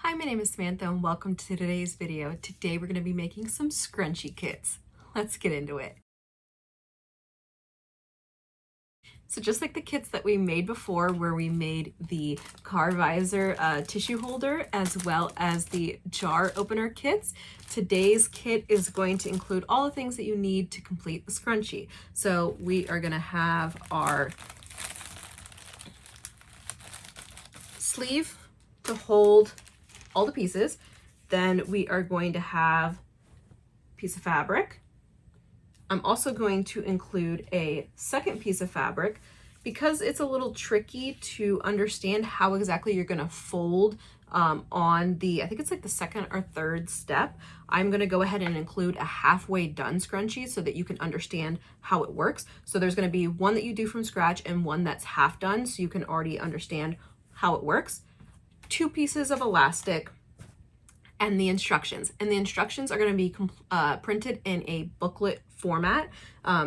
Hi, my name is Samantha and welcome to today's video. Today we're going to be making some scrunchie kits. Let's get into it. So just like the kits that we made before, where we made the car visor tissue holder as well as the jar opener kits, today's kit is going to include all the things that you need to complete the scrunchie. So we are going to have our sleeve to hold all the pieces. Then we are going to have a piece of fabric. I'm also going to include a second piece of fabric because it's a little tricky to understand how exactly you're going to fold on the, I think it's like the second or third step. I'm going to go ahead and include a halfway done scrunchie so that you can understand how it works. So there's going to be one that you do from scratch and one that's half done, so you can already understand how it works. 2 pieces of elastic, and the instructions. And the instructions are going to be printed in a booklet format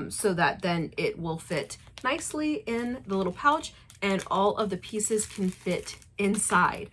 so that then it will fit nicely in the little pouch and all of the pieces can fit inside.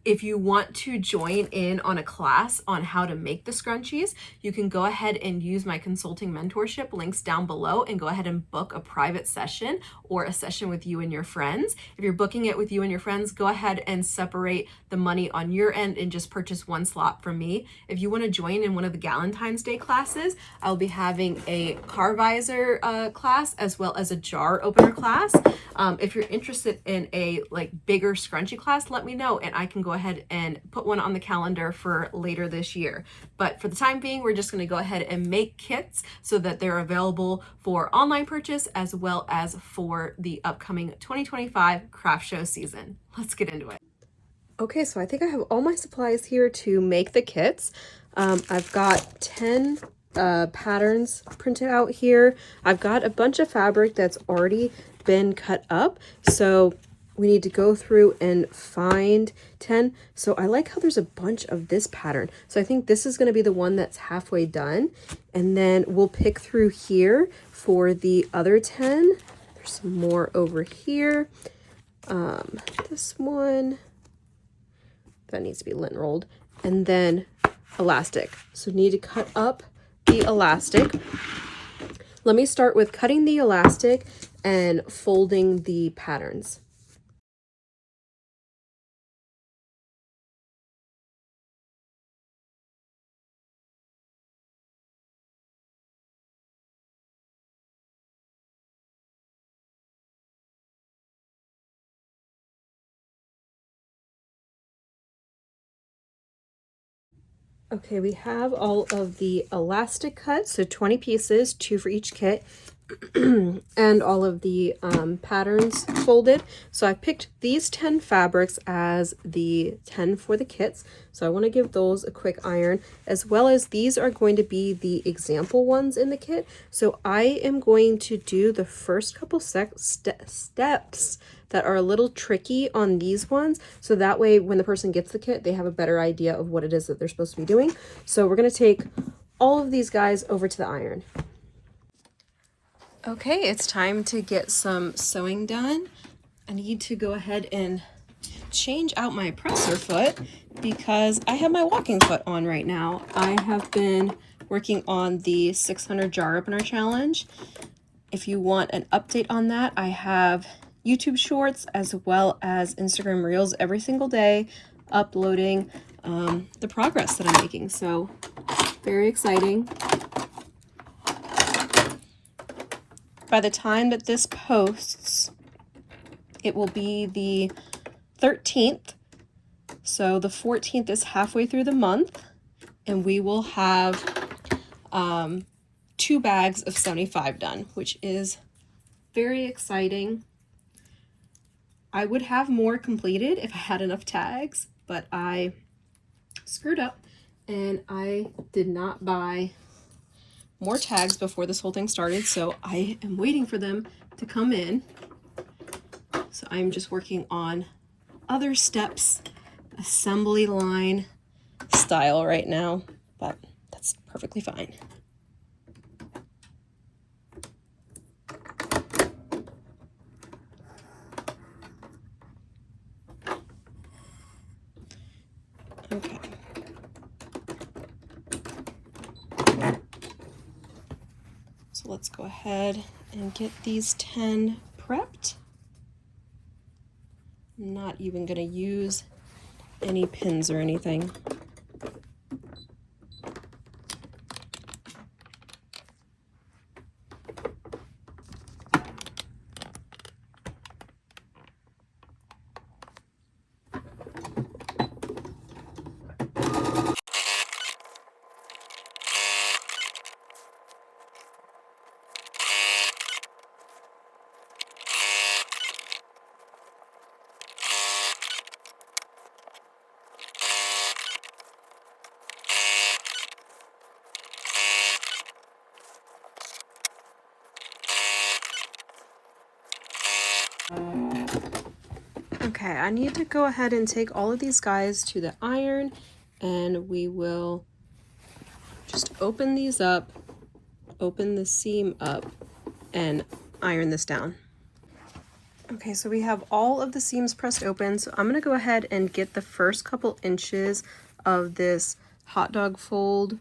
If you want to join in on a class on how to make the scrunchies, you can go ahead and use my consulting mentorship links down below and go ahead and book a private session or a session with you and your friends. If you're booking it with you and your friends, go ahead and separate the money on your end and just purchase one slot from me. If you want to join in one of the Valentine's Day classes, I'll be having a car visor class as well as a jar opener class. If you're interested in a bigger scrunchie class, let me know and I can go ahead and put one on the calendar for later this year. But for the time being, we're just going to go ahead and make kits so that they're available for online purchase as well as for the upcoming 2025 craft show season. Let's get into it. Okay, so I think I have all my supplies here to make the kits. I've got 10 patterns printed out here. I've got a bunch of fabric that's already been cut up, so we need to go through and find 10. So I like how there's a bunch of this pattern. So I think this is going to be the one that's halfway done. And then we'll pick through here for the other 10. There's some more over here. This one, that needs to be lint rolled. And then elastic. So need to cut up the elastic. Let me start with cutting the elastic and folding the patterns. Okay, we have all of the elastic cut, so 20 pieces, 2 for each kit, and all of the patterns folded. So I picked these 10 fabrics as the 10 for the kits. So I want to give those a quick iron, as well as these are going to be the example ones in the kit. So I am going to do the first couple steps that are a little tricky on these ones, so that way when the person gets the kit, they have a better idea of what it is that they're supposed to be doing. So we're going to take all of these guys over to the iron. Okay, it's time to get some sewing done. I need to go ahead and change out my presser foot because I have my walking foot on right now. I have been working on the 600 jar opener challenge. If you want an update on that, I have YouTube shorts as well as Instagram reels every single day uploading the progress that I'm making. So very exciting. By the time that this posts, it will be the 13th. So the 14th is halfway through the month, and we will have 2 bags of 75 done, which is very exciting. I would have more completed if I had enough tags, but I screwed up and I did not buy more tags before this whole thing started, so I am waiting for them to come in. So I'm just working on other steps, assembly line style right now, but that's perfectly fine. Okay. So let's go ahead and get these 10 prepped. I'm not even going to use any pins or anything. Okay, I need to go ahead and take all of these guys to the iron, and we will just open these up, open the seam up, and iron this down. Okay, so we have all of the seams pressed open, so I'm going to go ahead and get the first couple inches of this hot dog fold,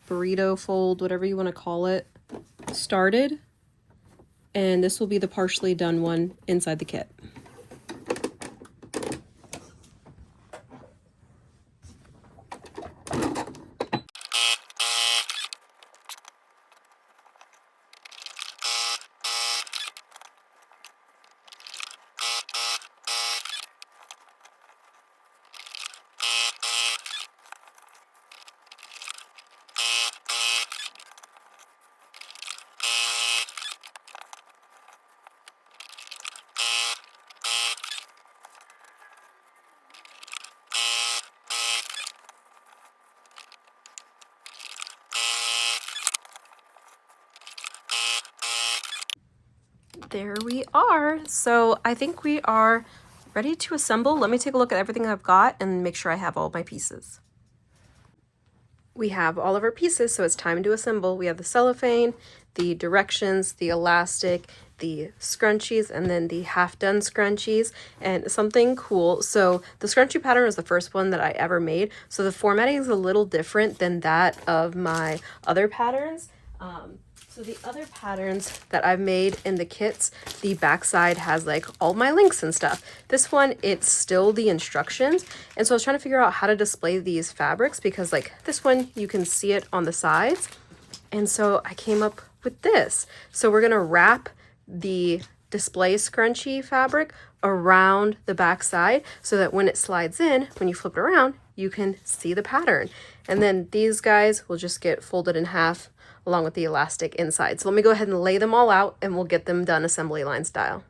burrito fold, whatever you want to call it, started. And this will be the partially done one inside the kit. There we are. So I think we are ready to assemble. Let me take a look at everything I've got and make sure I have all my pieces. We have all of our pieces, so it's time to assemble. We have the cellophane, the directions, the elastic, the scrunchies, and then the half-done scrunchies, and something cool. So the scrunchie pattern was the first one that I ever made, so the formatting is a little different than that of my other patterns. So the other patterns that I've made in the kits, the backside has like all my links and stuff. This one, it's still the instructions. And so I was trying to figure out how to display these fabrics because like this one, you can see it on the sides. And so I came up with this. So we're gonna wrap the display scrunchie fabric around the backside so that when it slides in, when you flip it around, you can see the pattern. And then these guys will just get folded in half along with the elastic inside. So let me go ahead and lay them all out and we'll get them done assembly line style.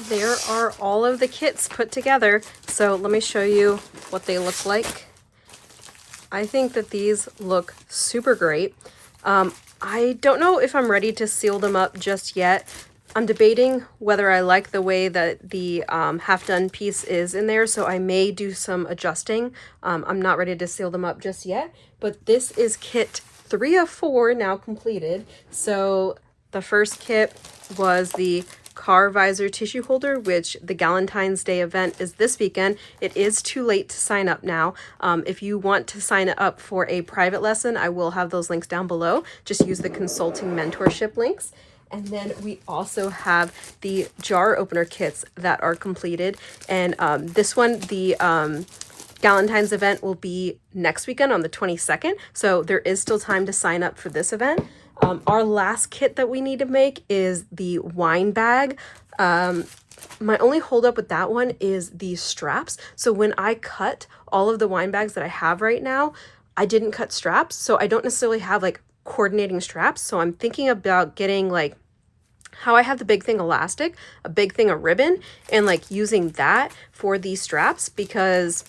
There are all of the kits put together. So let me show you what they look like. I think that these look super great. I don't know if I'm ready to seal them up just yet. I'm debating whether I like the way that the half-done piece is in there, so I may do some adjusting. I'm not ready to seal them up just yet, but this is kit 3 of 4 now completed. So the first kit was the car visor tissue holder, which the Galentine's Day event is this weekend. It is too late to sign up now. If you want to sign up for a private lesson, I will have those links down below. Just use the consulting mentorship links. And then we also have the jar opener kits that are completed. And this one, the Galentine's event will be next weekend on the 22nd. So there is still time to sign up for this event. Our last kit that we need to make is the wine bag. My only holdup with that one is the straps. So when I cut all of the wine bags that I have right now, I didn't cut straps. So I don't necessarily have like coordinating straps. So I'm thinking about getting like how I have the big thing elastic, a big thing of ribbon, and like using that for these straps, because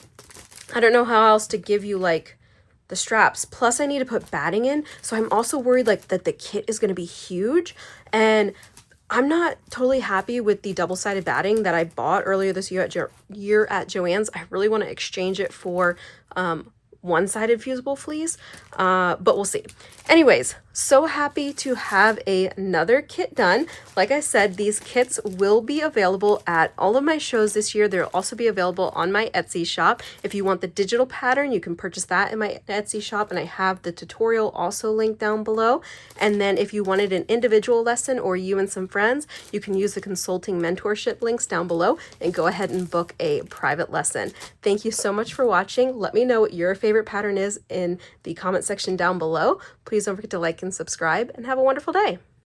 I don't know how else to give you like the straps. Plus I need to put batting in. So I'm also worried like that the kit is going to be huge, and I'm not totally happy with the double-sided batting that I bought earlier this year at Joann's. I really want to exchange it for one-sided fusible fleece, but we'll see. Anyways, so happy to have another kit done. Like I said, these kits will be available at all of my shows this year. They'll also be available on my Etsy shop. If you want the digital pattern, you can purchase that in my Etsy shop, and I have the tutorial also linked down below. And then if you wanted an individual lesson or you and some friends, you can use the consulting mentorship links down below and go ahead and book a private lesson. Thank you so much for watching. Let me know what your favorite pattern is in the comment section down below. Please don't forget to like and subscribe, and have a wonderful day.